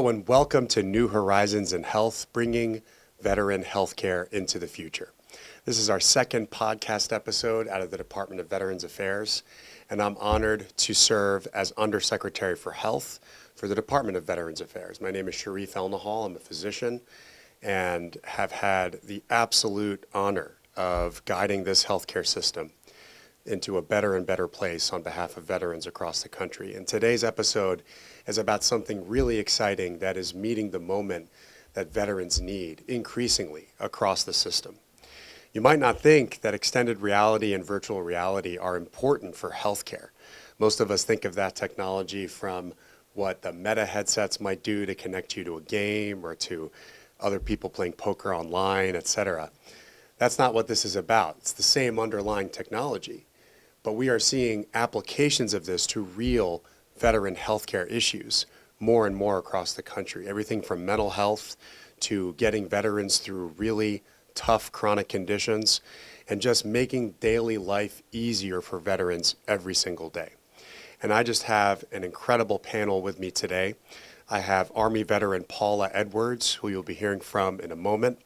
Hello and welcome to New Horizons in Health, bringing veteran healthcare into the future. This is our second podcast episode out of the Department of Veterans Affairs, and I'm honored to serve as Undersecretary for Health for the Department of Veterans Affairs. My name is Sharif Elnahal. I'm a physician and have had the absolute honor of guiding this healthcare system into a better and better place on behalf of veterans across the country. And today's episode is about something really exciting that is meeting the moment that veterans need increasingly across the system. You might not think that extended reality and virtual reality are important for healthcare. Most of us think of that technology from what the Meta headsets might do to connect you to a game or to other people playing poker online, etc. That's not what this is about. It's the same underlying technology. But we are seeing applications of this to real veteran healthcare issues more and more across the country. Everything from mental health to getting veterans through really tough chronic conditions and just making daily life easier for veterans every single day. And I just have an incredible panel with me today. I have Army veteran Paula Edwards, who you'll be hearing from in a moment.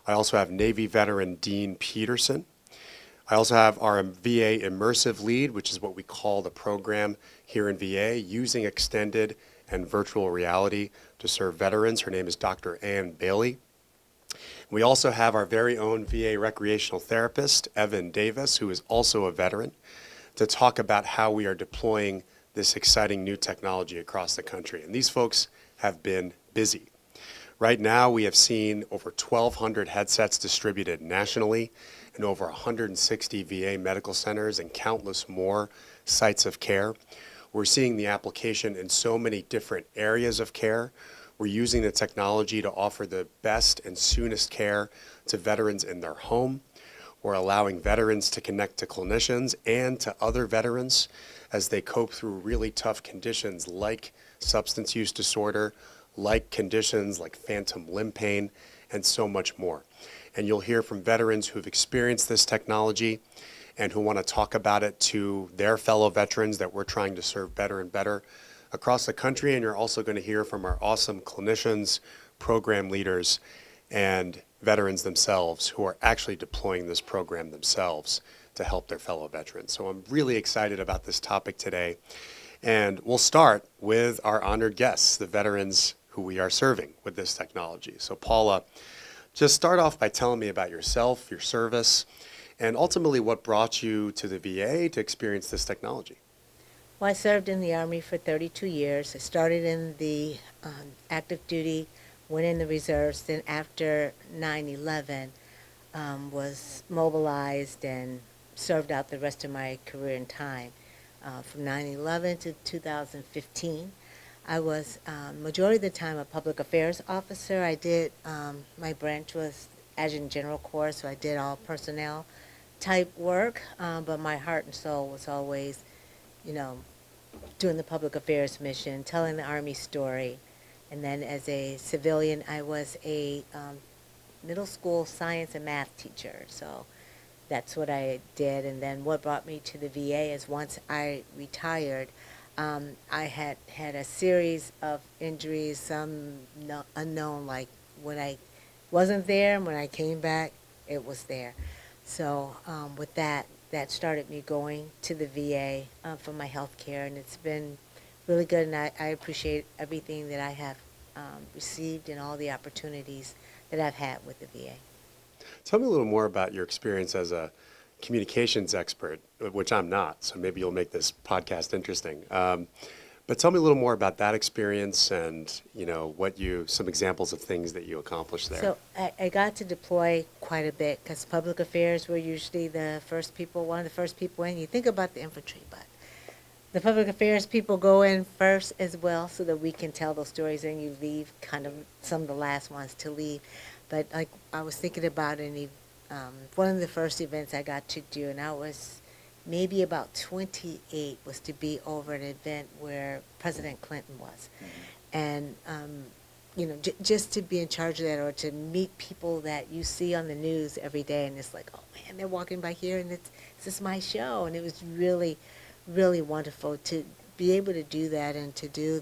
I also have Navy veteran Dean Peterson. I also have our VA Immersive Lead, which is what we call the program here in VA, using extended and virtual reality to serve veterans. Her name is Dr. Ann Bailey. We also have our very own VA recreational therapist, Evan Davis, who is also a veteran, to talk about how we are deploying this exciting new technology across the country. And these folks have been busy. Right now, we have seen over 1,200 headsets distributed nationally in over 160 VA medical centers and countless more sites of care. We're seeing the application in so many different areas of care. We're using the technology to offer the best and soonest care to veterans in their home. We're allowing veterans to connect to clinicians and to other veterans as they cope through really tough conditions like substance use disorder, like conditions like phantom limb pain, and so much more. And you'll hear from veterans who've experienced this technology and who want to talk about it to their fellow veterans that we're trying to serve better and better across the country. And you're also going to hear from our awesome clinicians, program leaders, and veterans themselves who are actually deploying this program themselves to help their fellow veterans. So I'm really excited about this topic today. And we'll start with our honored guests, the veterans who we are serving with this technology. So Paula, just start off by telling me about yourself, your service, and ultimately what brought you to the VA to experience this technology. Well, I served in the Army for 32 years. I started in the active duty, went in the reserves, then after 9/11 was mobilized and served out the rest of my career and time. From 9/11 to 2015. I was majority of the time a public affairs officer. I did, my branch was Adjutant General Corps, so I did all personnel type work, but my heart and soul was always, doing the public affairs mission, telling the Army story. And then as a civilian, I was a middle school science and math teacher, so that's what I did. And then what brought me to the VA is once I retired, I had a series of injuries, some unknown, like when I wasn't there and when I came back, it was there. So with that started me going to the VA for my health care, and it's been really good, and I appreciate everything that I have received and all the opportunities that I've had with the VA. Tell me a little more about your experience as a communications expert, which I'm not, so maybe you'll make this podcast interesting. But tell me a little more about that experience and, some examples of things that you accomplished there. So I got to deploy quite a bit because public affairs were usually one of the first people in. You think about the infantry, but the public affairs people go in first as well so that we can tell those stories, and you leave kind of some of the last ones to leave. But like I was thinking about one of the first events I got to do, and I was maybe about 28, was to be over an event where President Clinton was. And, just to be in charge of that, or to meet people that you see on the news every day, and it's like, oh man, they're walking by here, and this is my show. And it was really, really wonderful to be able to do that and to do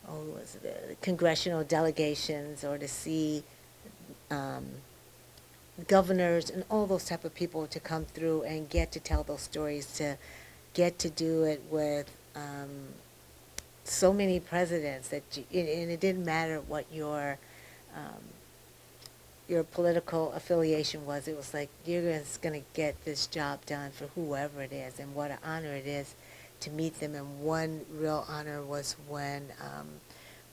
was it, congressional delegations, or to see um, governors and all those type of people to come through and get to tell those stories, to get to do it with so many presidents that and it didn't matter what um, your political affiliation was. It was like you're just going to get this job done for whoever it is, and what an honor it is to meet them. And one real honor was when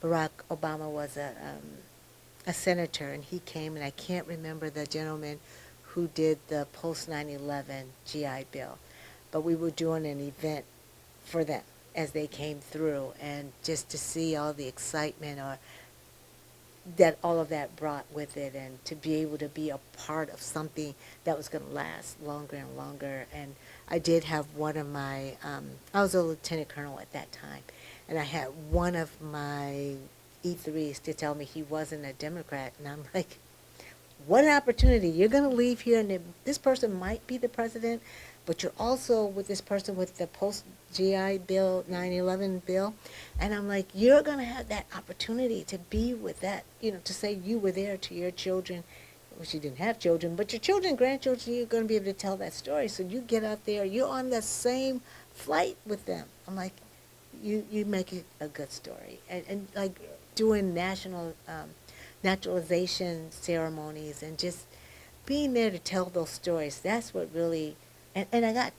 Barack Obama was a senator, and he came, and I can't remember the gentleman who did the post 9/11 GI Bill, but we were doing an event for them as they came through, and just to see all the excitement or that all of that brought with it, and to be able to be a part of something that was going to last longer and longer. And I did have one of my, I was a lieutenant colonel at that time, and I had one of my E3s to tell me he wasn't a Democrat, and I'm like, what an opportunity. You're going to leave here, and this person might be the president, but you're also with this person with the post GI Bill, 9/11 bill. And I'm like, you're going to have that opportunity to be with that, to say you were there to your children. Which you didn't have children, but your children, grandchildren, you're going to be able to tell that story. So you get out there, you're on the same flight with them. I'm like, you make it a good story. And like doing national naturalization ceremonies, and just being there to tell those stories. That's what really, and I got,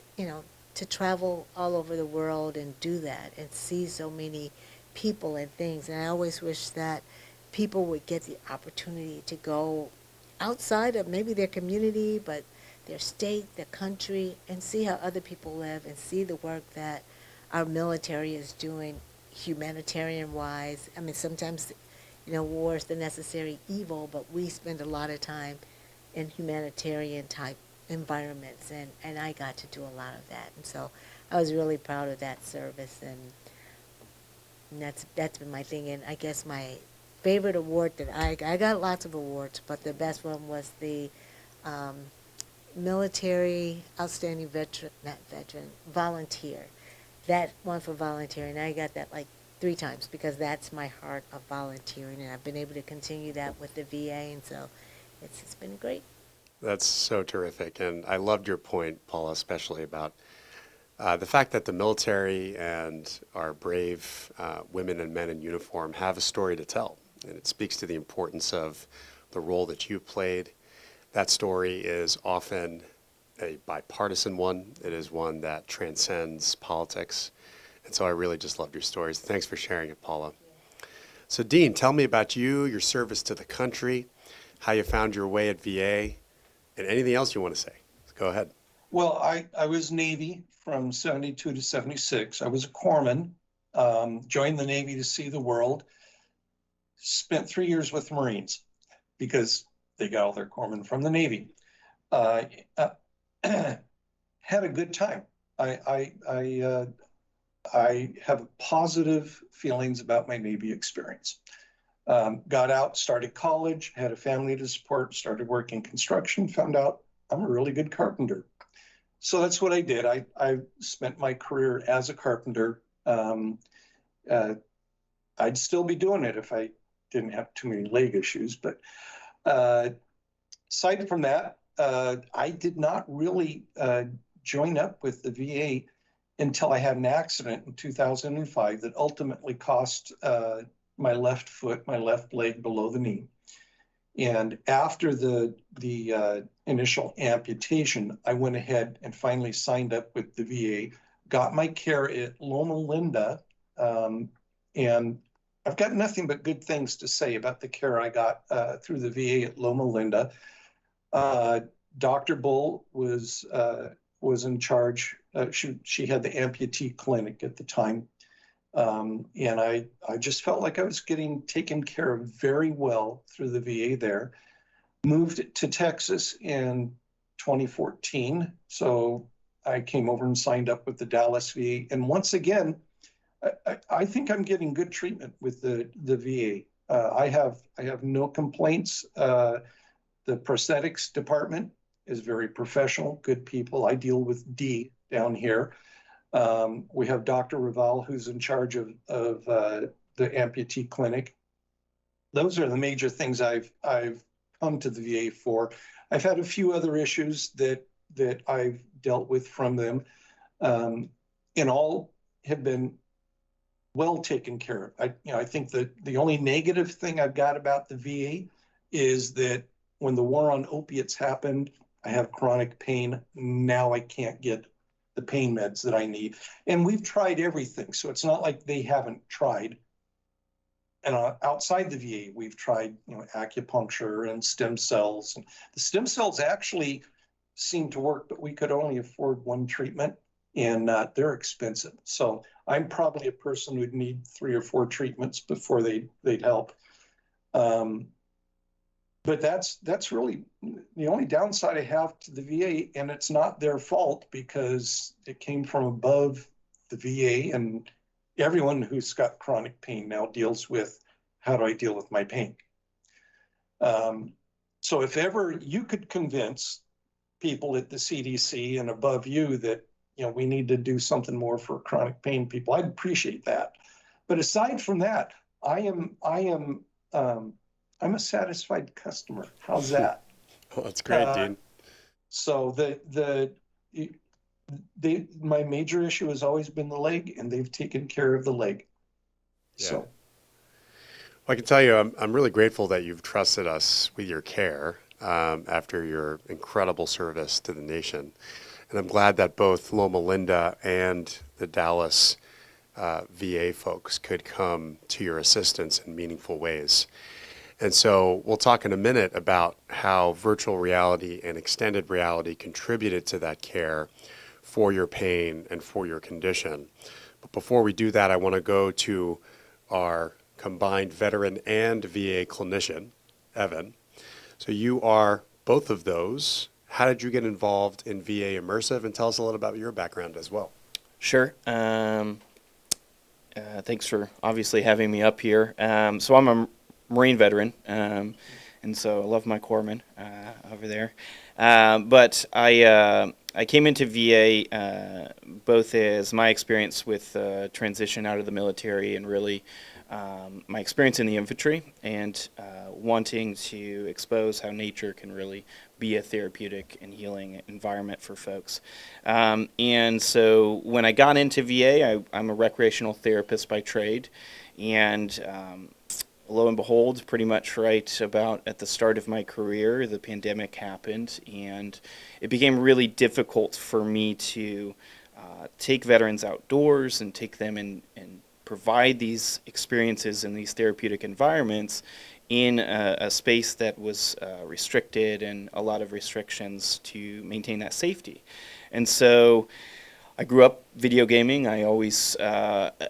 to travel all over the world and do that and see so many people and things. And I always wish that people would get the opportunity to go outside of maybe their community, but their state, their country, and see how other people live, and see the work that our military is doing humanitarian wise. I mean, sometimes, war is the necessary evil, but we spend a lot of time in humanitarian type environments, and I got to do a lot of that. And so I was really proud of that service, and that's been my thing. And I guess my favorite award that I got lots of awards, but the best one was the um, military outstanding veteran, not veteran, volunteer. That one for volunteering, I got that like 3 times, because that's my heart of volunteering, and I've been able to continue that with the VA, and so it's been great. That's so terrific. And I loved your point, Paula, especially about the fact that the military and our brave women and men in uniform have a story to tell. And it speaks to the importance of the role that you played. That story is often a bipartisan one. It is one that transcends politics. And so I really just loved your stories. Thanks for sharing it, Paula. So, Dean, tell me about you, your service to the country, how you found your way at VA, and anything else you want to say. Go ahead. Well, I was Navy from 72 to 76. I was a corpsman, joined the Navy to see the world, spent 3 years with the Marines because they got all their corpsmen from the Navy. Uh, uh, had a good time. I have positive feelings about my Navy experience. Got out, started college, had a family to support, started working construction, found out I'm a really good carpenter. So that's what I did. I spent my career as a carpenter. I'd still be doing it if I didn't have too many leg issues. But aside from that, I did not really join up with the VA until I had an accident in 2005 that ultimately cost my left foot, my left leg below the knee. And after the initial amputation, I went ahead and finally signed up with the VA, got my care at Loma Linda, and I've got nothing but good things to say about the care I got through the VA at Loma Linda. Dr. Bull was in charge. She had the amputee clinic at the time. And I just felt like I was getting taken care of very well through the VA there. Moved to Texas in 2014. So I came over and signed up with the Dallas VA. And once again, I think I'm getting good treatment with the VA. I have no complaints. The prosthetics department is very professional, good people. I deal with D down here. We have Dr. Raval, who's in charge of the amputee clinic. Those are the major things I've come to the VA for. I've had a few other issues that I've dealt with from them, and all have been well taken care of. I think that the only negative thing I've got about the VA is that when the war on opiates happened, I have chronic pain. Now I can't get the pain meds that I need. And we've tried everything. So it's not like they haven't tried. And outside the VA, we've tried, acupuncture and stem cells. And the stem cells actually seem to work, but we could only afford one treatment, and they're expensive. So I'm probably a person who'd need 3 or 4 treatments before they'd help. But that's really the only downside I have to the VA, and it's not their fault because it came from above the VA, and everyone who's got chronic pain now deals with, how do I deal with my pain? So if ever you could convince people at the CDC and above you that, we need to do something more for chronic pain people, I'd appreciate that. But aside from that, I'm a satisfied customer. How's that? Well, that's great, Dean. So my major issue has always been the leg, and they've taken care of the leg. Yeah. So Well, I can tell you, I'm really grateful that you've trusted us with your care after your incredible service to the nation. And I'm glad that both Loma Linda and the Dallas VA folks could come to your assistance in meaningful ways. And so we'll talk in a minute about how virtual reality and extended reality contributed to that care for your pain and for your condition. But before we do that, I want to go to our combined veteran and VA clinician, Evan. So you are both of those. How did you get involved in VA Immersive? And tell us a little about your background as well. Sure. Thanks for obviously having me up here. So I'm a Marine veteran, and so I love my corpsmen over there. But I came into VA both as my experience with transition out of the military and really my experience in the infantry and wanting to expose how nature can really be a therapeutic and healing environment for folks. And so when I got into VA, I'm a recreational therapist by trade, and lo and behold, pretty much right about at the start of my career, the pandemic happened, and it became really difficult for me to take veterans outdoors and take them and provide these experiences in these therapeutic environments in a space that was restricted and a lot of restrictions to maintain that safety. And so I grew up video gaming. I always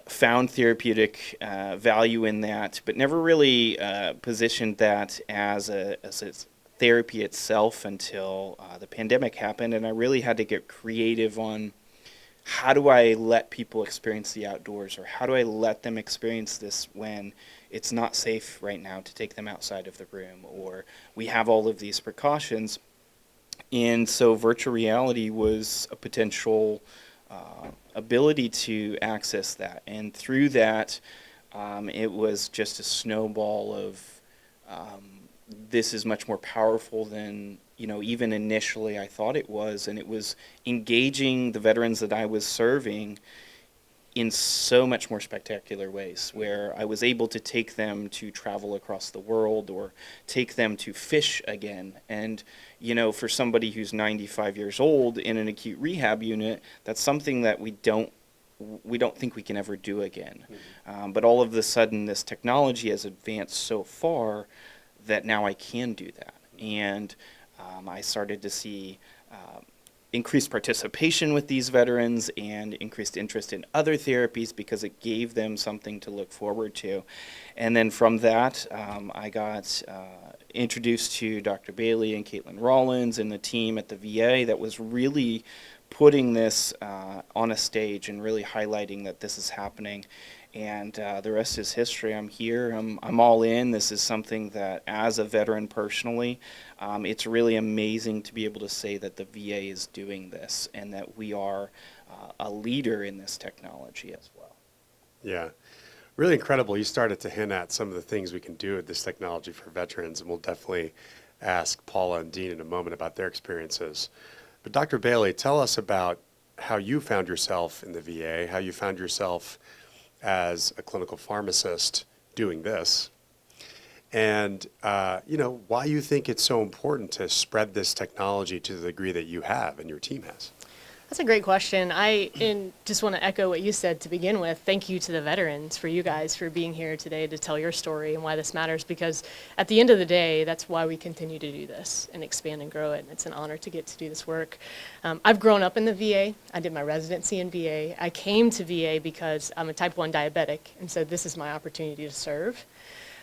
found therapeutic value in that, but never really positioned that as a therapy itself until the pandemic happened, and I really had to get creative on how do I let people experience the outdoors, or how do I let them experience this when it's not safe right now to take them outside of the room, or we have all of these precautions. And so virtual reality was a potential ability to access that, and through that it was just a snowball of this is much more powerful than even initially I thought it was, and it was engaging the veterans that I was serving in so much more spectacular ways, where I was able to take them to travel across the world or take them to fish again. And for somebody who's 95 years old in an acute rehab unit, that's something that we don't think we can ever do again. Mm-hmm. But all of a sudden, this technology has advanced so far that now I can do that. And I started to see increased participation with these veterans and increased interest in other therapies because it gave them something to look forward to. And then from that, I got introduced to Dr. Bailey and Caitlin Rollins and the team at the VA that was really putting this on a stage and really highlighting that this is happening. And the rest is history. I'm here. I'm all in. This is something that, as a veteran personally, it's really amazing to be able to say that the VA is doing this and that we are a leader in this technology as well. Yeah. Really incredible. You started to hint at some of the things we can do with this technology for veterans, and we'll definitely ask Paula and Dean in a moment about their experiences. But Dr. Bailey, tell us about how you found yourself in the VA, how you found yourself as a clinical pharmacist doing this, and why you think it's so important to spread this technology to the degree that you have and your team has. That's a great question. Just want to echo what you said to begin with. Thank you to the veterans, for you guys, for being here today to tell your story and why this matters, because at the end of the day, that's why we continue to do this and expand and grow it. And it's an honor to get to do this work. I've grown up in the VA. I did my residency in VA. I came to VA because I'm a type 1 diabetic, and so this is my opportunity to serve.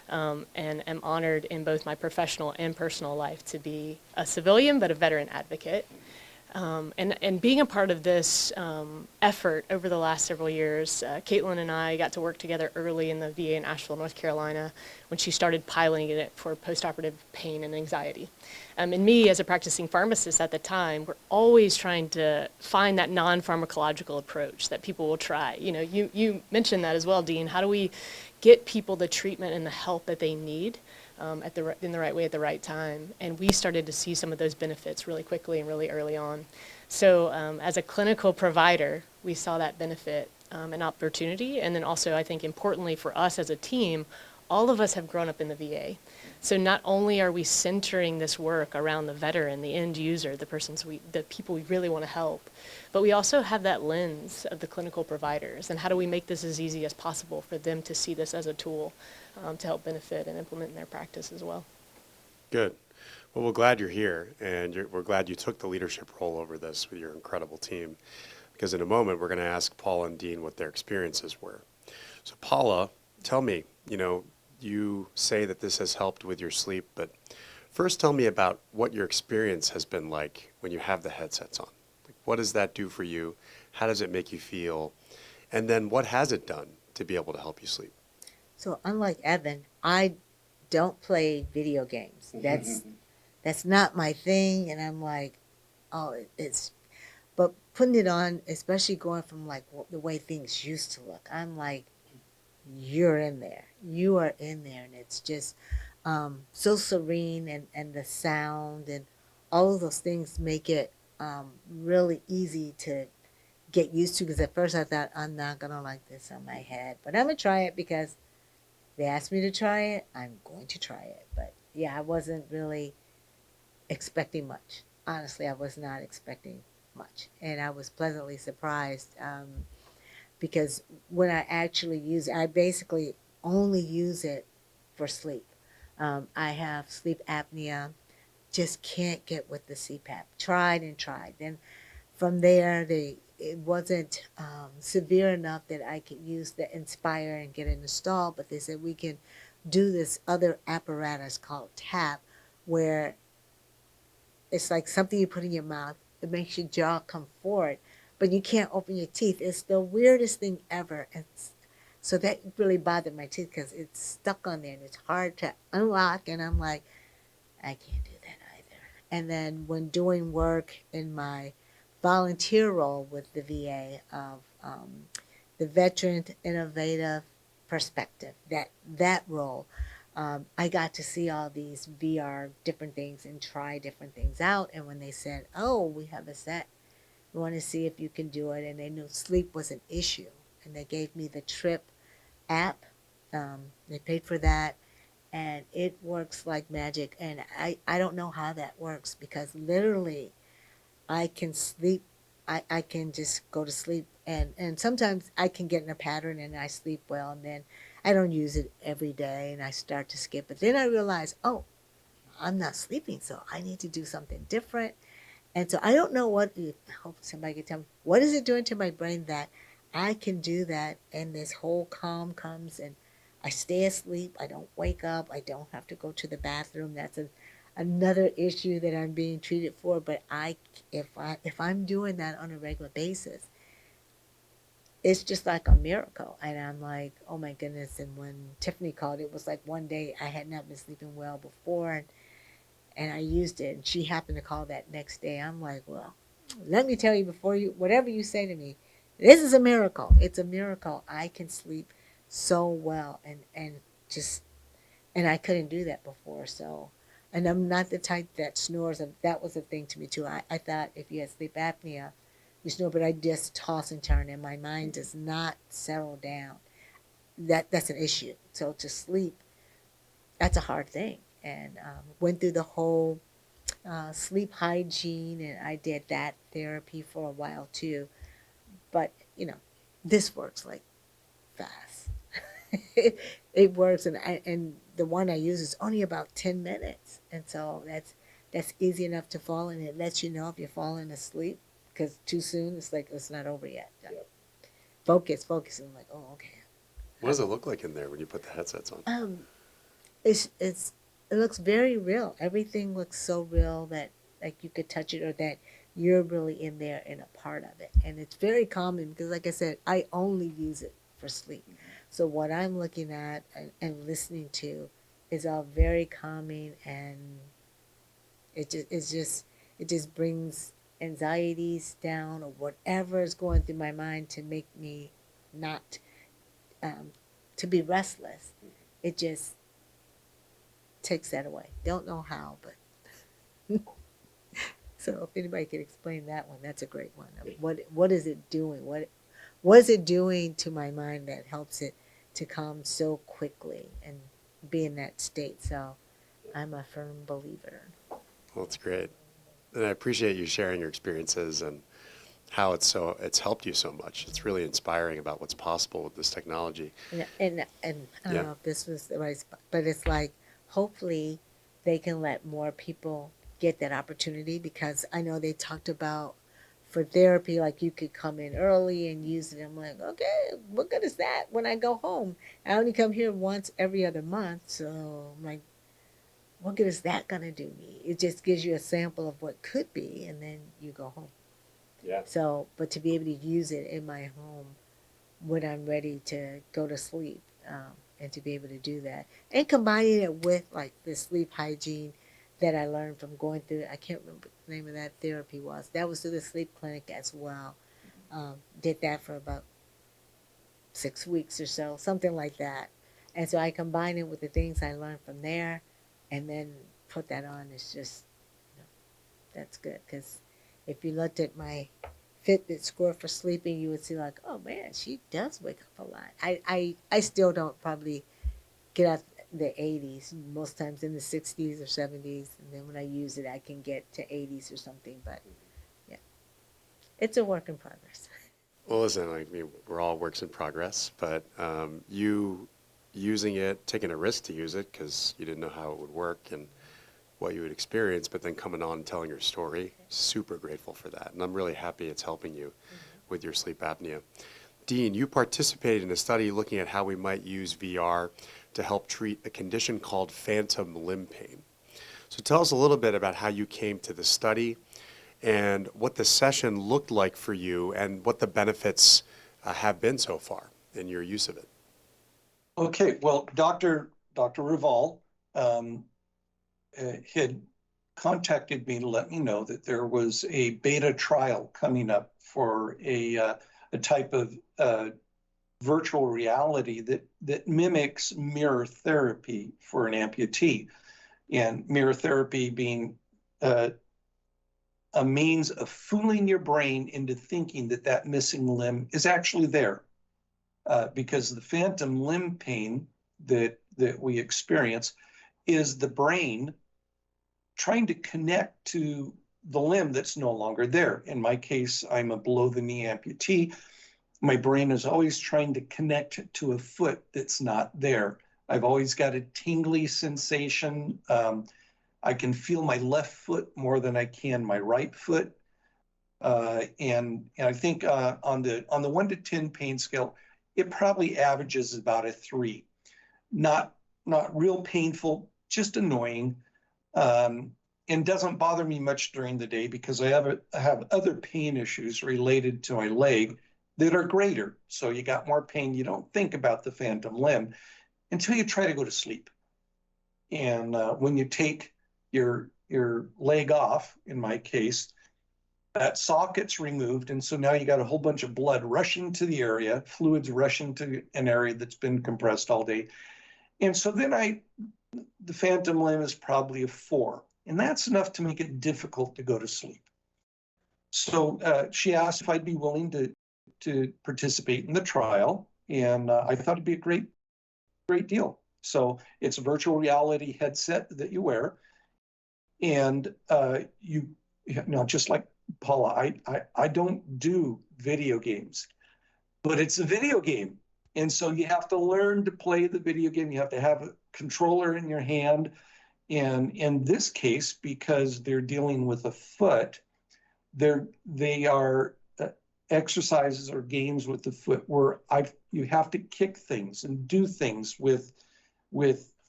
And am honored in both my professional and personal life to be a civilian, but a veteran advocate. And being a part of this effort over the last several years, Caitlin and I got to work together early in the VA in Asheville, North Carolina, when she started piloting it for postoperative pain and anxiety. And me, as a practicing pharmacist at the time, we're always trying to find that non-pharmacological approach that people will try. You know, you mentioned that as well, Dean. How do we get people the treatment and the help that they need in the right way at the right time? And we started to see some of those benefits really quickly and really early on. So as a clinical provider, we saw that benefit and opportunity. And then also, I think importantly for us as a team, all of us have grown up in the VA. So not only are we centering this work around the veteran, the end user, the people we really want to help, but we also have that lens of the clinical providers. And how do we make this as easy as possible for them to see this as a tool to help benefit and implement in their practice as well? Good. Well, we're glad you're here, and we're glad you took the leadership role over this with your incredible team, because in a moment we're going to ask Paula and Dean what their experiences were. So Paula, tell me, you say that this has helped with your sleep, but first tell me about what your experience has been like when you have the headsets on. Like, what does that do for you? How does it make you feel? And then what has it done to be able to help you sleep? So unlike Evan, I don't play video games. That's not my thing, and I'm like, oh, but putting it on, especially going from like the way things used to look, I'm like, you're in there. You are in there, and it's just so serene, and the sound and all of those things make it really easy to get used to. Because at first I thought, I'm not gonna like this on my head, but I'm gonna try it because they asked me to try it. I'm going to try it. But yeah, I wasn't really expecting much. Honestly, I was not expecting much, and I was pleasantly surprised. Because when I actually use it, I basically only use it for sleep. I have sleep apnea, just can't get with the CPAP. Tried and tried. Then from there, it wasn't severe enough that I could use the Inspire and get it installed, but they said we can do this other apparatus called TAP, where it's like something you put in your mouth. It makes your jaw come forward, but you can't open your teeth. It's the weirdest thing ever. So that really bothered my teeth because it's stuck on there and it's hard to unlock. And I'm like, I can't do that either. And then when doing work in my volunteer role with the VA of the Veteran Innovative Perspective, that role, I got to see all these VR different things and try different things out. And when they said, oh, we have a set, we want to see if you can do it, and they knew sleep was an issue, and they gave me the Trip app. They paid for that, and it works like magic. And I don't know how that works, because literally I can sleep. I can just go to sleep, and sometimes I can get in a pattern and I sleep well, and then I don't use it every day and I start to skip. But then I realize, oh, I'm not sleeping, so I need to do something different. And so I don't know I hope somebody can tell me, what is it doing to my brain that I can do that, and this whole calm comes and I stay asleep. I don't wake up. I don't have to go to the bathroom. That's another issue that I'm being treated for. But if I'm doing that on a regular basis, it's just like a miracle. And I'm like, oh my goodness. And when Tiffany called, it was like one day I had not been sleeping well before, and I used it, and she happened to call that next day. I'm like, well, let me tell you, whatever you say to me, this is a miracle. It's a miracle. I can sleep so well, and just, and I couldn't do that before. So, and I'm not the type that snores, and that was a thing to me too. I thought if you had sleep apnea, you snore, but I just toss and turn, and my mind does not settle down. That's an issue. So to sleep, that's a hard thing. And went through the whole sleep hygiene, and I did that therapy for a while too. But this works like fast. It works, and the one I use is only about 10 minutes, and so that's easy enough to fall, and it lets you know if you're falling asleep, because too soon it's like it's not over yet. Yep. Focus, and I'm like, oh, okay. What does it look like in there when you put the headsets on? It's it looks very real. Everything looks so real that like you could touch it, or that you're really in there and a part of it. And it's very common because, like I said, I only use it for sleep. So what I'm looking at and listening to is all very calming, and it just brings anxieties down, or whatever is going through my mind to make me not to be restless. It just takes that away. Don't know how, but so if anybody could explain that one, that's a great one. What is it doing? What is it doing to my mind that helps it to calm so quickly and be in that state? So I'm a firm believer. Well, it's great. And I appreciate you sharing your experiences and how it's helped you so much. It's really inspiring about what's possible with this technology. And I don't Yeah. know if this was the right spot, but it's like hopefully they can let more people get that opportunity, because I know they talked about for therapy, like you could come in early and use it. I'm like, okay, what good is that when I go home? I only come here once every other month, so I'm like, what good is that gonna do me? It just gives you a sample of what could be, and then you go home. Yeah. So, but to be able to use it in my home when I'm ready to go to sleep, and to be able to do that, and combining it with like the sleep hygiene that I learned from going through, I can't remember what the name of that therapy was. That was through the sleep clinic as well. Did that for about 6 weeks or so, something like that. And so I combine it with the things I learned from there, and then put that on. It's just, that's good, because if you looked at my Fitbit score for sleeping, you would see like, oh man, she does wake up a lot. I still don't probably get out the 80s, most times in the 60s or 70s, and then when I use it I can get to 80s or something. But yeah, it's a work in progress. Well, listen, I mean, we're all works in progress, but you using it, taking a risk to use it because you didn't know how it would work and what you would experience, but then coming on and telling your story, super grateful for that. And I'm really happy it's helping you with your sleep apnea. Dean, you participated in a study looking at how we might use VR to help treat a condition called phantom limb pain. So tell us a little bit about how you came to the study and what the session looked like for you and what the benefits have been so far in your use of it. Okay, well, Dr. Raval had contacted me to let me know that there was a beta trial coming up for a type of virtual reality that mimics mirror therapy for an amputee, and mirror therapy being a means of fooling your brain into thinking that missing limb is actually there, because the phantom limb pain that we experience is the brain trying to connect to the limb that's no longer there. In my case, I'm a below the knee amputee. My brain is always trying to connect to a foot that's not there. I've always got a tingly sensation. I can feel my left foot more than I can my right foot. And I think on the 1 to 10 pain scale, it probably averages about a 3. Not real painful, just annoying. And doesn't bother me much during the day because I have other pain issues related to my leg that are greater. So you got more pain. You don't think about the phantom limb until you try to go to sleep. And when you take your leg off, in my case, that socket's removed, and so now you got a whole bunch of blood rushing to the area, fluids rushing to an area that's been compressed all day. And so then the phantom limb is probably a 4, and that's enough to make it difficult to go to sleep. So she asked if I'd be willing to participate in the trial, and I thought it'd be a great deal. So it's a virtual reality headset that you wear, and just like Paula, I don't do video games, but it's a video game. And so you have to learn to play the video game. You have to have a controller in your hand. And in this case, because they're dealing with a foot, they are exercises or games with the foot where you have to kick things and do things with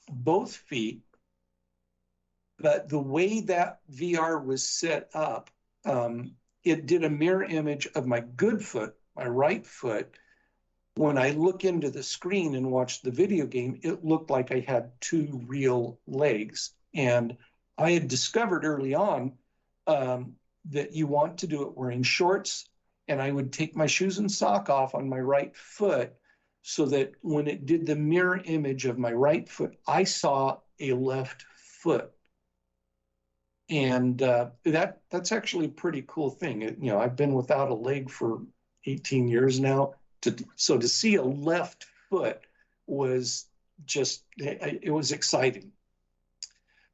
both feet. But the way that VR was set up, it did a mirror image of my good foot, my right foot. When I look into the screen and watch the video game, it looked like I had 2 real legs. And I had discovered early on that you want to do it wearing shorts, and I would take my shoes and sock off on my right foot so that when it did the mirror image of my right foot, I saw a left foot. And that's actually a pretty cool thing. I've been without a leg for 18 years now. So to see a left foot was it was exciting.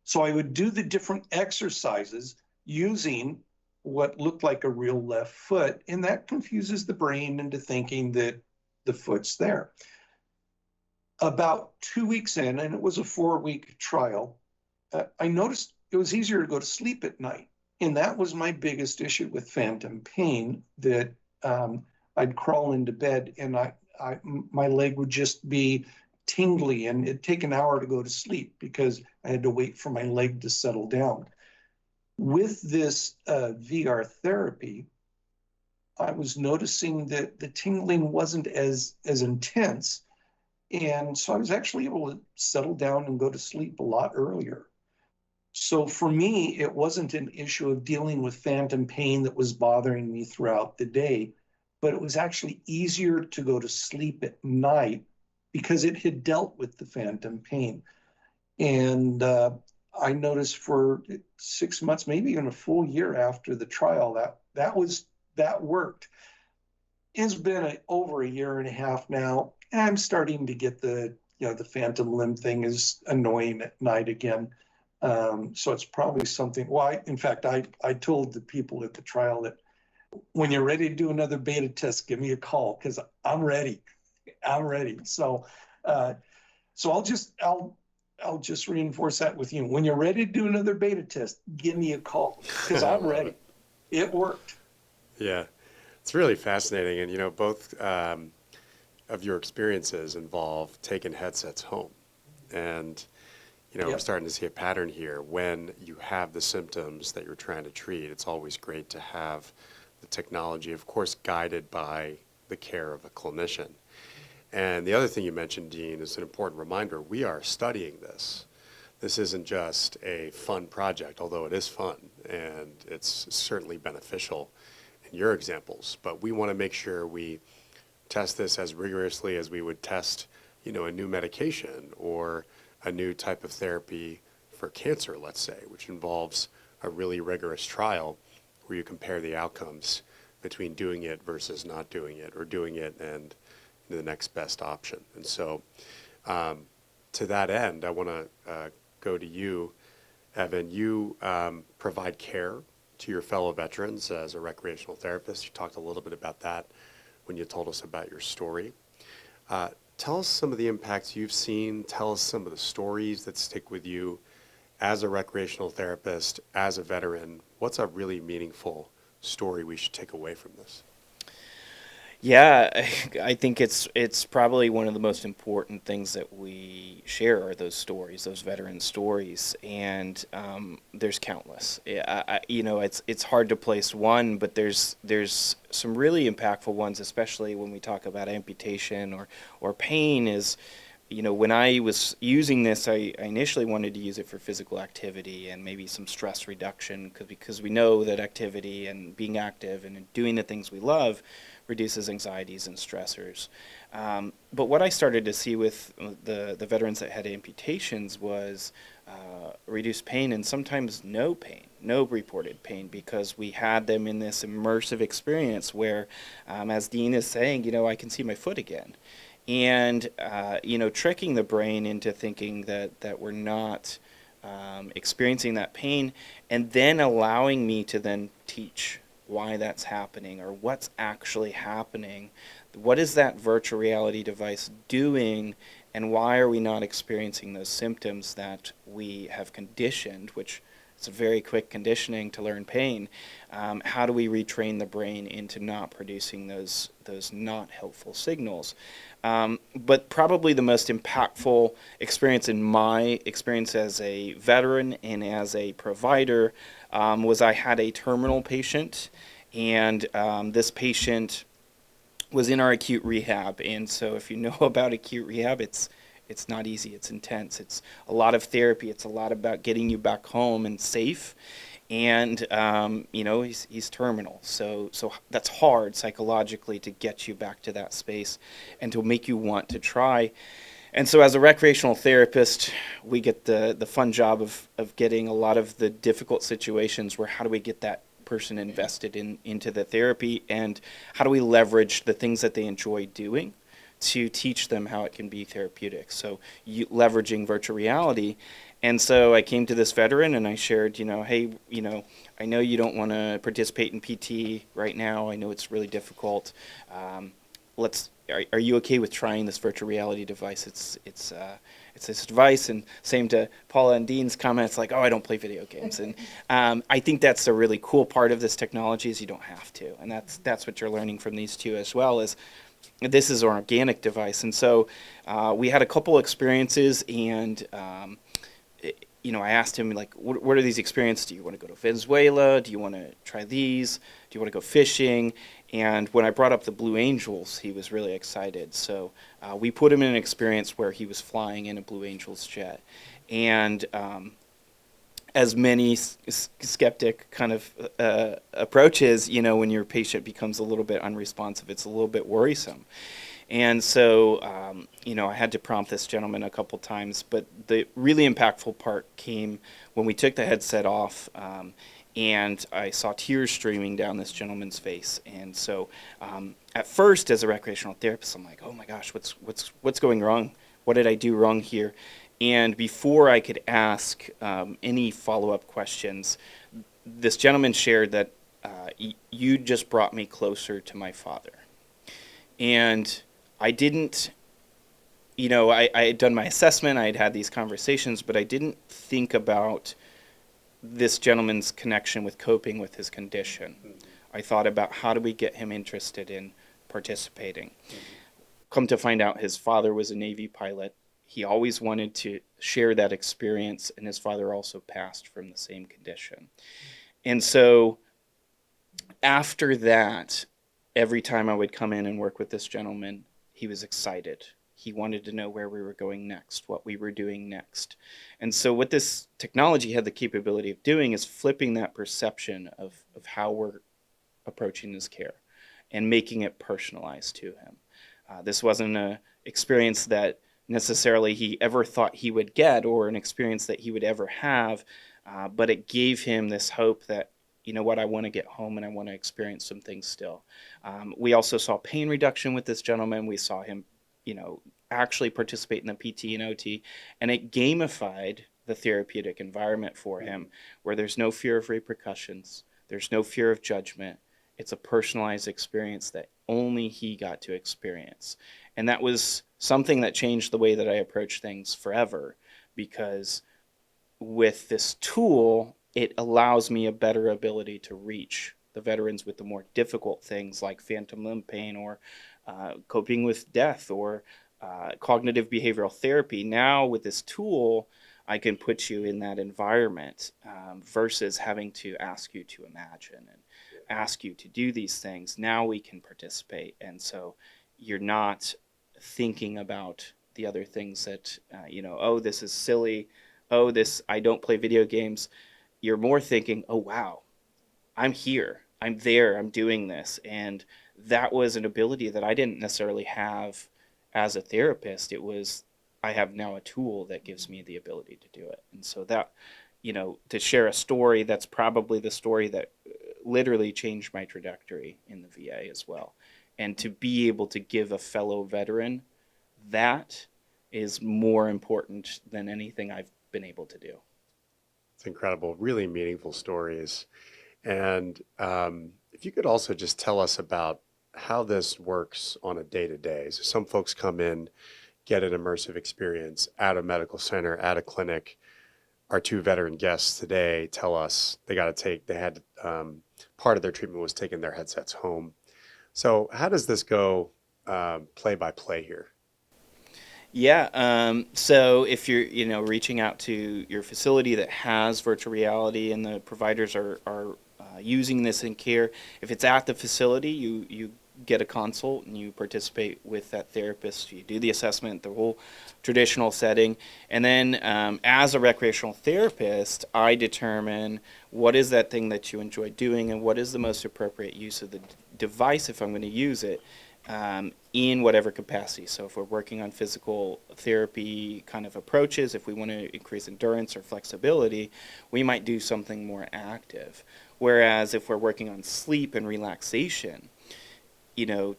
So I would do the different exercises using what looked like a real left foot, and that confuses the brain into thinking that the foot's there. About 2 weeks in, and it was a 4-week trial, I noticed it was easier to go to sleep at night. And that was my biggest issue with phantom pain, that I'd crawl into bed and my leg would just be tingly, and it'd take an hour to go to sleep because I had to wait for my leg to settle down. With this VR therapy, I was noticing that the tingling wasn't as intense. And so I was actually able to settle down and go to sleep a lot earlier. So for me, it wasn't an issue of dealing with phantom pain that was bothering me throughout the day, but it was actually easier to go to sleep at night because it had dealt with the phantom pain. And I noticed for 6 months, maybe even a full year after the trial, that worked. It's been over a year and a half now, and I'm starting to get the phantom limb thing is annoying at night again. So it's probably something. Well, in fact, I told the people at the trial that when you're ready to do another beta test, give me a call because I'm ready. I'm ready. So I'll just reinforce that with you. When you're ready to do another beta test, give me a call because I'm ready. It worked. Yeah, it's really fascinating. And, both of your experiences involve taking headsets home. And, we're starting to see a pattern here. When you have the symptoms that you're trying to treat, it's always great to have the technology, of course, guided by the care of a clinician. And the other thing you mentioned, Dean, is an important reminder. We are studying this. This isn't just a fun project, although it is fun, and it's certainly beneficial in your examples. But we want to make sure we test this as rigorously as we would test, a new medication or a new type of therapy for cancer, let's say, which involves a really rigorous trial where you compare the outcomes between doing it versus not doing it, or doing it and the next best option. And so to that end, I want to go to you, Evan. You provide care to your fellow veterans as a recreational therapist. You talked a little bit about that when you told us about your story. Tell us some of the impacts you've seen. Tell us some of the stories that stick with you as a recreational therapist, as a veteran. What's a really meaningful story we should take away from this? Yeah, I think it's probably one of the most important things that we share are those stories, those veteran stories, and there's countless. It's hard to place one, but there's some really impactful ones, especially when we talk about amputation or pain. Is when I was using this, I initially wanted to use it for physical activity and maybe some stress reduction, because we know that activity and being active and doing the things we love reduces anxieties and stressors. But what I started to see with the veterans that had amputations was reduced pain, and sometimes no pain, no reported pain, because we had them in this immersive experience where, as Dean is saying, I can see my foot again. And, tricking the brain into thinking that we're not experiencing that pain, and then allowing me to then teach why that's happening, or what's actually happening. What is that virtual reality device doing, and why are we not experiencing those symptoms that we have conditioned, which it's a very quick conditioning to learn pain. How do we retrain the brain into not producing those not helpful signals? But probably the most impactful experience in my experience as a veteran and as a provider was I had a terminal patient, and this patient was in our acute rehab. And so if you know about acute rehab, it's not easy, it's intense, it's a lot of therapy, it's a lot about getting you back home and safe. And he's terminal, so that's hard psychologically to get you back to that space and to make you want to try. And so as a recreational therapist, we get the fun job of getting a lot of the difficult situations where how do we get that person invested into the therapy, and how do we leverage the things that they enjoy doing to teach them how it can be therapeutic. So leveraging virtual reality. And so I came to this veteran and I shared, hey, I know you don't want to participate in PT right now. I know it's really difficult. Are you okay with trying this virtual reality device? It's this device, and same to Paula and Dean's comments, like, oh, I don't play video games. And I think that's a really cool part of this technology, is you don't have to. And that's what you're learning from these two as well, is this is an organic device. And so we had a couple experiences, and I asked him, like, what are these experiences? Do you want to go to Venezuela? Do you want to try these? Do you want to go fishing? And when I brought up the Blue Angels, he was really excited. So we put him in an experience where he was flying in a Blue Angels jet. And as many skeptic kind of approaches, when your patient becomes a little bit unresponsive, it's a little bit worrisome. And so, I had to prompt this gentleman a couple times, but the really impactful part came when we took the headset off, and I saw tears streaming down this gentleman's face. And so, at first, as a recreational therapist, I'm like, oh my gosh, what's going wrong? What did I do wrong here? And before I could ask any follow-up questions, this gentleman shared that you just brought me closer to my father. And I didn't, I had done my assessment, I had had these conversations, but I didn't think about this gentleman's connection with coping with his condition. I thought about how do we get him interested in participating. Come to find out, his father was a Navy pilot. He always wanted to share that experience, and his father also passed from the same condition. And so after that, every time I would come in and work with this gentleman, he was excited. He wanted to know where we were going next, what we were doing next. And so what this technology had the capability of doing is flipping that perception of how we're approaching this care and making it personalized to him. This wasn't an experience that necessarily he ever thought he would get, or an experience that he would ever have, but it gave him this hope that, you know what, I want to get home and I want to experience some things still. We also saw pain reduction with this gentleman. We saw him, actually participate in the PT and OT, and it gamified the therapeutic environment for him, where there's no fear of repercussions, there's no fear of judgment. It's a personalized experience that only he got to experience. And that was something that changed the way that I approach things forever, because with this tool, it allows me a better ability to reach the veterans with the more difficult things like phantom limb pain, or coping with death, or cognitive behavioral therapy. Now with this tool, I can put you in that environment versus having to ask you to imagine and ask you to do these things. Now we can participate. And so you're not thinking about the other things that, oh, this is silly. Oh, I don't play video games. You're more thinking, oh, wow, I'm here, I'm there, I'm doing this. And that was an ability that I didn't necessarily have as a therapist. I have now a tool that gives me the ability to do it. And so that, to share a story, that's probably the story that literally changed my trajectory in the VA as well. And to be able to give a fellow veteran that is more important than anything I've been able to do. It's incredible, really meaningful stories. And if you could also just tell us about how this works on a day-to-day. So some folks come in, get an immersive experience at a medical center, at a clinic. Our two veteran guests today tell us part of their treatment was taking their headsets home. So how does this go play by play here? Yeah. So if you're, reaching out to your facility that has virtual reality and the providers are using this in care, if it's at the facility, you get a consult and you participate with that therapist. You do the assessment, the whole traditional setting. And then as a recreational therapist, I determine what is that thing that you enjoy doing and what is the most appropriate use of the device if I'm going to use it. In whatever capacity. So if we're working on physical therapy kind of approaches, if we want to increase endurance or flexibility, we might do something more active. Whereas if we're working on sleep and relaxation,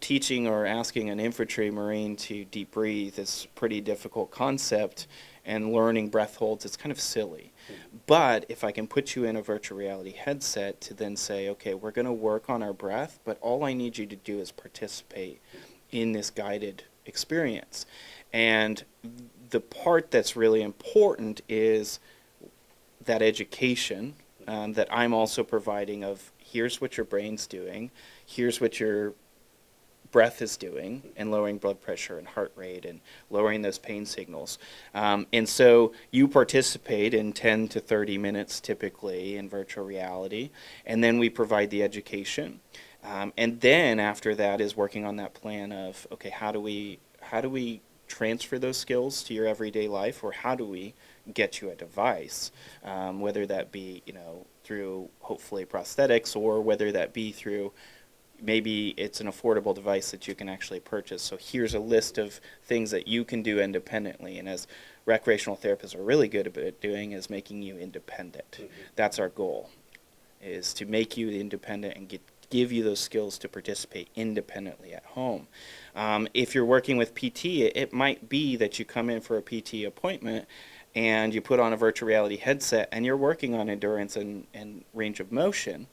teaching or asking an infantry Marine to deep breathe is a pretty difficult concept, and learning breath holds, it's kind of silly. But if I can put you in a virtual reality headset to then say, okay, we're going to work on our breath, but all I need you to do is participate in this guided experience. And the part that's really important is that education that I'm also providing of here's what your brain's doing, here's what your breath is doing, and lowering blood pressure and heart rate and lowering those pain signals. And so you participate in 10 to 30 minutes typically in virtual reality, and then we provide the education. And then after that is working on that plan of, okay, how do we transfer those skills to your everyday life, or how do we get you a device, whether that be, through hopefully prosthetics, or whether that be through maybe it's an affordable device that you can actually purchase. So here's a list of things that you can do independently. And as recreational therapists are really good at doing, is making you independent. Mm-hmm. That's our goal, is to make you independent and give you those skills to participate independently at home. If you're working with PT, it might be that you come in for a PT appointment and you put on a virtual reality headset and you're working on endurance and range of motion.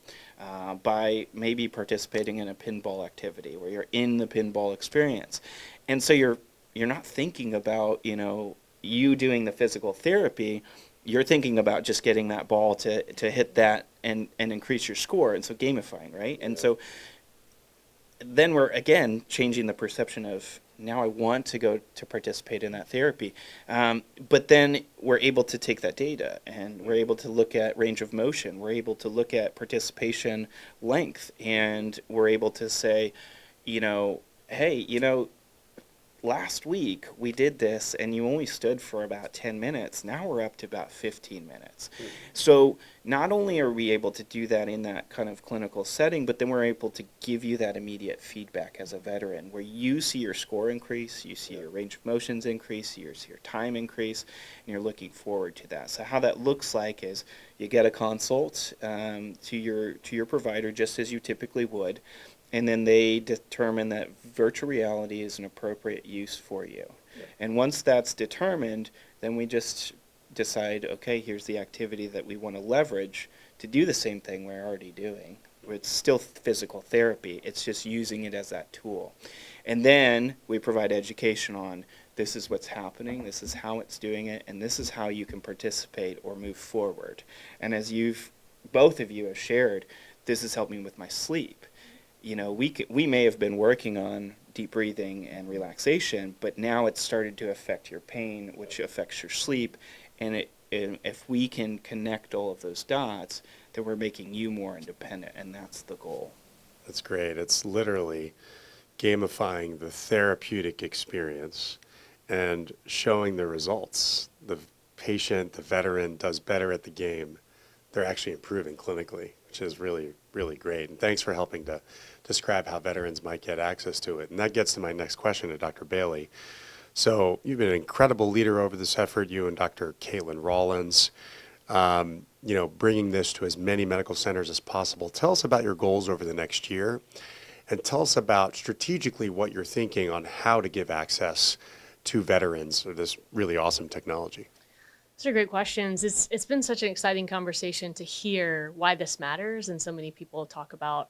By maybe participating in a pinball activity where you're in the pinball experience. And so you're not thinking about, you doing the physical therapy, you're thinking about just getting that ball to hit that and increase your score, and so gamifying, right? And so then we're, again, changing the perception of, now I want to go to participate in that therapy. But then we're able to take that data and we're able to look at range of motion. We're able to look at participation length, and we're able to say, hey, last week we did this and you only stood for about 10 minutes. Now we're up to about 15 minutes. Mm-hmm. So not only are we able to do that in that kind of clinical setting, but then we're able to give you that immediate feedback as a veteran where you see your score increase, you see your range of motions increase, you see your time increase, and you're looking forward to that. So how that looks like is you get a consult to your provider just as you typically would. And then they determine that virtual reality is an appropriate use for you. Yeah. And once that's determined, then we just decide, okay, here's the activity that we want to leverage to do the same thing we're already doing. It's still physical therapy. It's just using it as that tool. And then we provide education on this is what's happening, this is how it's doing it, and this is how you can participate or move forward. And as both of you have shared, this has helped me with my sleep. We may have been working on deep breathing and relaxation, but now it's started to affect your pain, which affects your sleep. And if we can connect all of those dots, then we're making you more independent, and that's the goal. That's great. It's literally gamifying the therapeutic experience and showing the results. The patient, the veteran does better at the game. They're actually improving clinically, which is really, really great. And thanks for helping to describe how veterans might get access to it. And that gets to my next question to Dr. Bailey. So you've been an incredible leader over this effort, you and Dr. Caitlin Rollins, bringing this to as many medical centers as possible. Tell us about your goals over the next year, and tell us about strategically what you're thinking on how to give access to veterans of this really awesome technology. Those are great questions. It's been such an exciting conversation to hear why this matters, and so many people talk about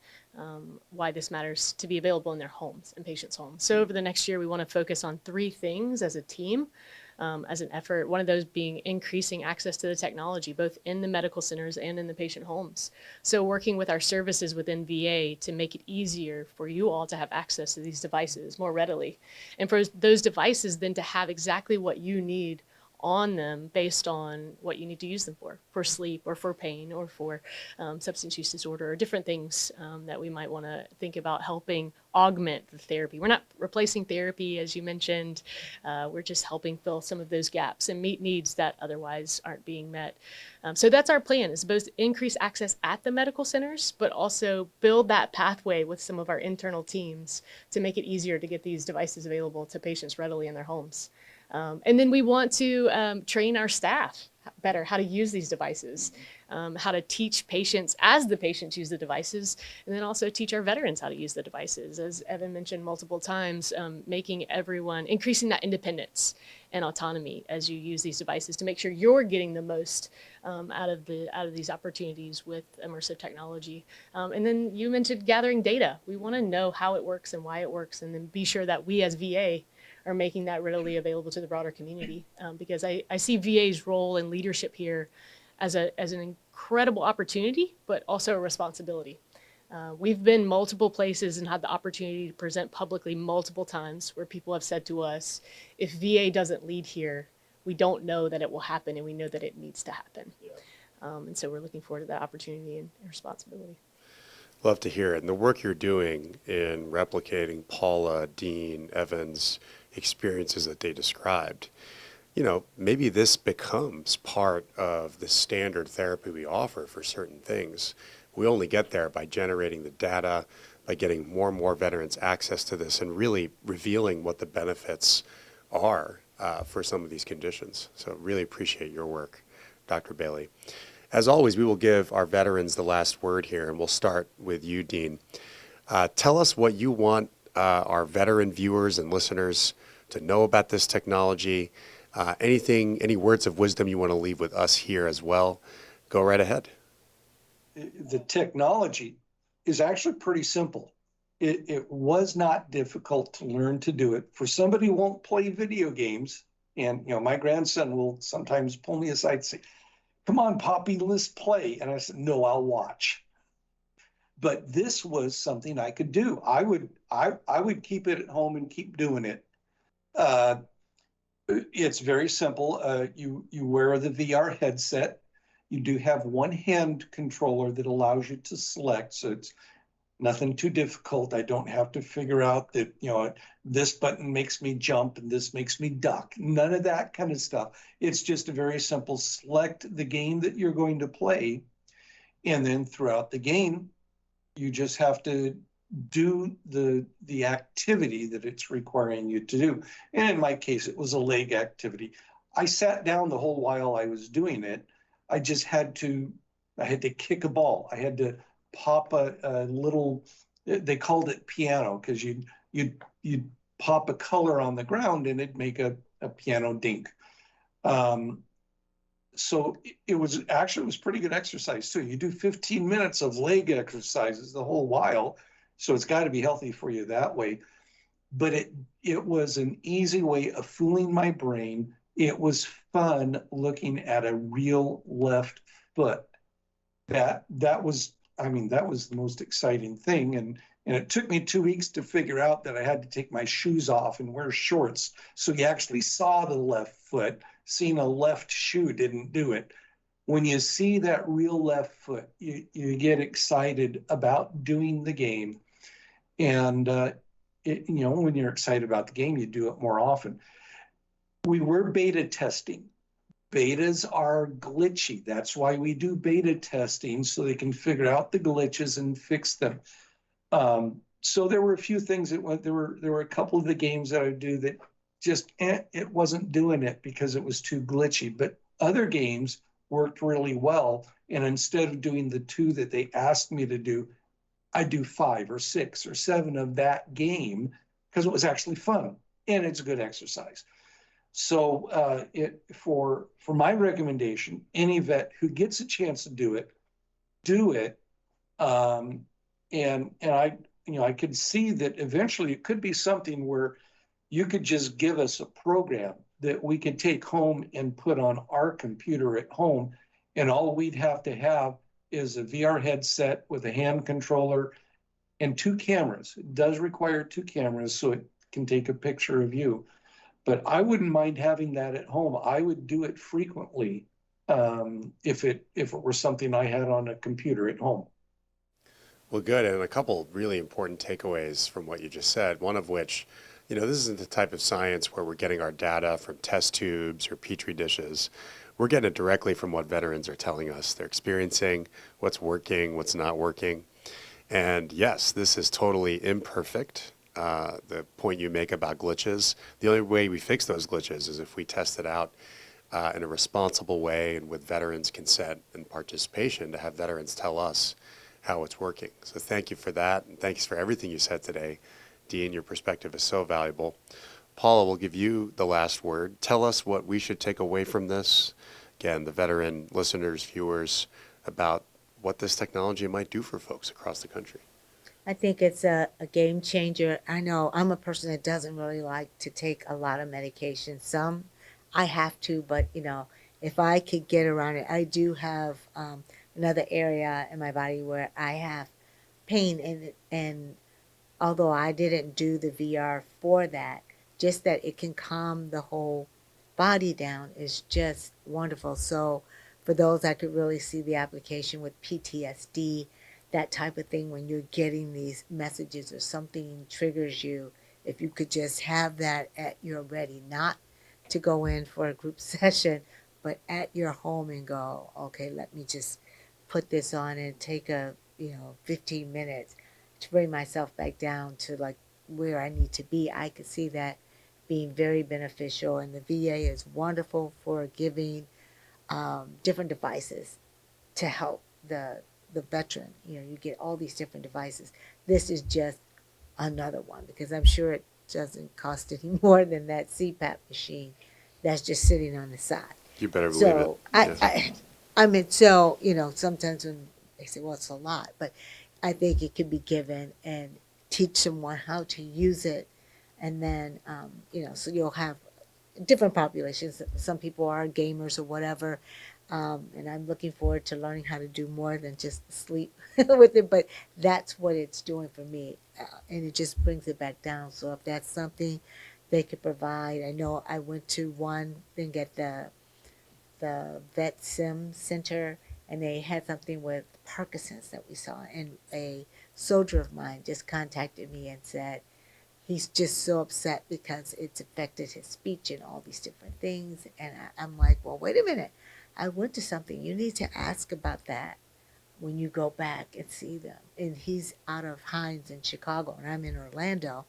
why this matters to be available in their homes, in patients' homes. So over the next year, we want to focus on 3 things as a team, as an effort. One of those being increasing access to the technology, both in the medical centers and in the patient homes. So working with our services within VA to make it easier for you all to have access to these devices more readily, and for those devices then to have exactly what you need on them based on what you need to use them for sleep or for pain or for substance use disorder or different things that we might want to think about helping augment the therapy. We're not replacing therapy, as you mentioned. We're just helping fill some of those gaps and meet needs that otherwise aren't being met. So that's our plan, is both increase access at the medical centers, but also build that pathway with some of our internal teams to make it easier to get these devices available to patients readily in their homes. And then we want to train our staff better how to use these devices, how to teach patients as the patients use the devices, and then also teach our veterans how to use the devices. As Evan mentioned multiple times, increasing that independence and autonomy as you use these devices to make sure you're getting the most out of these opportunities with immersive technology. And then you mentioned gathering data. We want to know how it works and why it works, and then be sure that we as VA are making that readily available to the broader community, because I see VA's role and leadership here as an incredible opportunity, but also a responsibility. We've been multiple places and had the opportunity to present publicly multiple times where people have said to us, if VA doesn't lead here, we don't know that it will happen, and we know that it needs to happen. Yeah. And so we're looking forward to that opportunity and responsibility. Love to hear it. And the work you're doing in replicating Paula, Dean, Evan's experiences that they described, maybe this becomes part of the standard therapy we offer for certain things. We only get there by generating the data, by getting more and more veterans access to this, and really revealing what the benefits are for some of these conditions. So really appreciate your work, Dr. Bailey. As always, we will give our veterans the last word here, and we'll start with you, Dean. Tell us what you want our veteran viewers and listeners to know about this technology. Any words of wisdom you want to leave with us here as well. Go right ahead. The technology is actually pretty simple. It was not difficult to learn to do it. For somebody who won't play video games, and my grandson will sometimes pull me aside and say, "Come on, Poppy, let's play." And I said, "No, I'll watch." But this was something I could do. I would keep it at home and keep doing it. It's very simple. You wear the VR headset. You do have one hand controller that allows you to select, so it's nothing too difficult. I don't have to figure out that, this button makes me jump and this makes me duck. None of that kind of stuff. It's just a very simple select the game that you're going to play. And then throughout the game, you just have to do the activity that it's requiring you to do. And in my case, it was a leg activity. I sat down the whole while I was doing it. I had to kick a ball. I had to pop a little, they called it piano, because you'd pop a color on the ground and it'd make a piano dink. So it was pretty good exercise too. You do 15 minutes of leg exercises the whole while. So it's got to be healthy for you that way. But it was an easy way of fooling my brain. It was fun looking at a real left foot. That was the most exciting thing. And it took me 2 weeks to figure out that I had to take my shoes off and wear shorts. So you actually saw the left foot. Seeing a left shoe didn't do it. When you see that real left foot, you get excited about doing the game. And when you're excited about the game, you do it more often. We were beta testing. Betas are glitchy. That's why we do beta testing, so they can figure out the glitches and fix them. So there were a few things that went, there were a couple of the games that I do that just, it wasn't doing it because it was too glitchy. But other games worked really well. And instead of doing the 2 that they asked me to do, I do 5 or 6 or 7 of that game because it was actually fun and it's a good exercise. So for my recommendation, any vet who gets a chance to do it, do it. And I could see that eventually it could be something where you could just give us a program that we could take home and put on our computer at home, and all we'd have to have is a VR headset with a hand controller and 2 cameras. It does require 2 cameras so it can take a picture of you. But I wouldn't mind having that at home. I would do it frequently if it were something I had on a computer at home. Well, good. And a couple really important takeaways from what you just said, one of which, this isn't the type of science where we're getting our data from test tubes or petri dishes. We're getting it directly from what veterans are telling us. They're experiencing what's working, what's not working. And yes, this is totally imperfect. The point you make about glitches, the only way we fix those glitches is if we test it out in a responsible way and with veterans' consent and participation to have veterans tell us how it's working. So thank you for that, and thanks for everything you said today. Dean, your perspective is so valuable. Paula, we'll give you the last word. Tell us what we should take away from this. Again, the veteran listeners, viewers, about what this technology might do for folks across the country. I think it's a game changer. I know I'm a person that doesn't really like to take a lot of medication. Some I have to, but if I could get around it, I do have another area in my body where I have pain in it, and although I didn't do the VR for that, just that it can calm the whole body down is just wonderful. So for those that could really see the application with PTSD, that type of thing, when you're getting these messages or something triggers you, if you could just have that at your ready, not to go in for a group session, but at your home and go, okay, let me just put this on and take a 15 minutes to bring myself back down to like where I need to be. I could see that being very beneficial, and the VA is wonderful for giving different devices to help the veteran. You get all these different devices. This is just another one, because I'm sure it doesn't cost any more than that CPAP machine that's just sitting on the side. You better believe So it. I mean, so sometimes when they say, well, it's a lot, but I think it can be given and teach someone how to use it, and then so you'll have different populations. Some people are gamers or whatever, and I'm looking forward to learning how to do more than just sleep with it. But that's what it's doing for me, and it just brings it back down. So if that's something they could provide, I know I went to one thing at the Vet Sim Center, and they had something with Parkinson's that we saw, and a soldier of mine just contacted me and said he's just so upset because it's affected his speech and all these different things. And I'm like, well, wait a minute. I went to something. You need to ask about that when you go back and see them. And he's out of Hines in Chicago, and I'm in Orlando.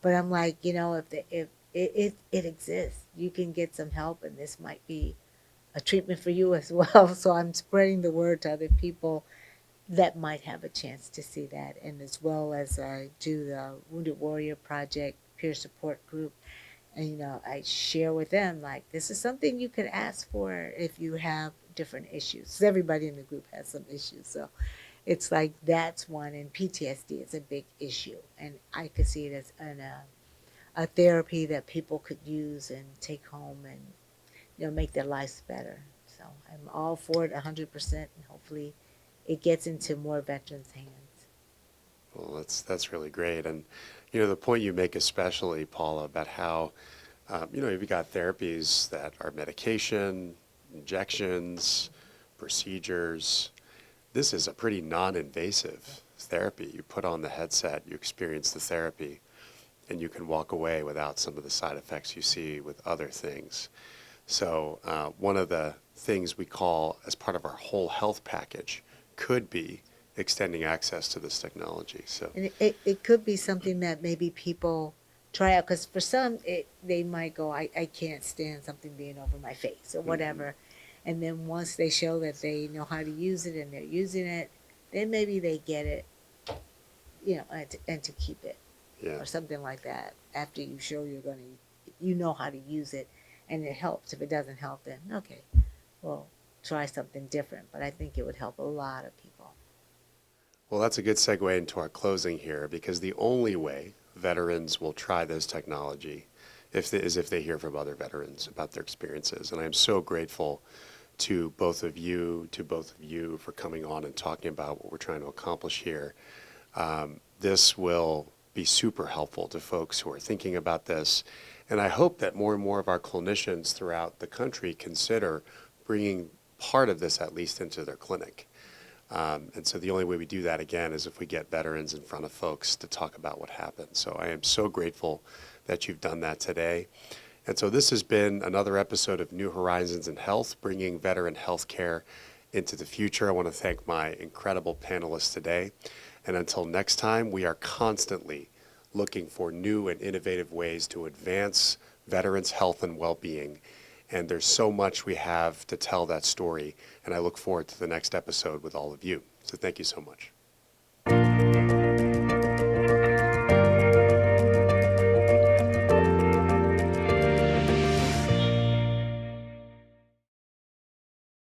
But I'm like, if it exists, you can get some help, and this might be a treatment for you as well. So I'm spreading the word to other people that might have a chance to see that. And as well as I do the Wounded Warrior Project peer support group, and I share with them, like, this is something you could ask for if you have different issues. Everybody in the group has some issues, so it's like that's one. And PTSD is a big issue, and I could see it as a therapy that people could use and take home and make their lives better. So I'm all for it 100%, and hopefully it gets into more veterans' hands. Well, that's really great. And, the point you make especially, Paula, about how, you've got therapies that are medication, injections, procedures. This is a pretty non-invasive therapy. You put on the headset, you experience the therapy. and you can walk away without some of the side effects you see with other things. So one of the things we call as part of our whole health package could be extending access to this technology. So And it could be something that maybe people try out, because for some, they might go, I can't stand something being over my face or whatever. And then once they show that they know how to use it and they're using it, then maybe they get it, and to keep it yeah. or something like that. After you show you know how to use it and it helps. If it doesn't help, then okay, well, try something different. But I think it would help a lot of people. Well, that's a good segue into our closing here, because the only way veterans will try this technology is if they hear from other veterans about their experiences. And I'm so grateful to both of you for coming on and talking about what we're trying to accomplish here. This will be super helpful to folks who are thinking about this. And I hope that more and more of our clinicians throughout the country consider bringing part of this at least into their clinic. And so the only way we do that, again, is if we get veterans in front of folks to talk about what happened. So I am so grateful that you've done that today. And so this has been another episode of New Horizons in Health, bringing veteran health care into the future. I want to thank my incredible panelists today. And until next time, we are constantly looking for new and innovative ways to advance veterans' health and well-being. And there's so much we have to tell that story. And I look forward to the next episode with all of you. So thank you so much.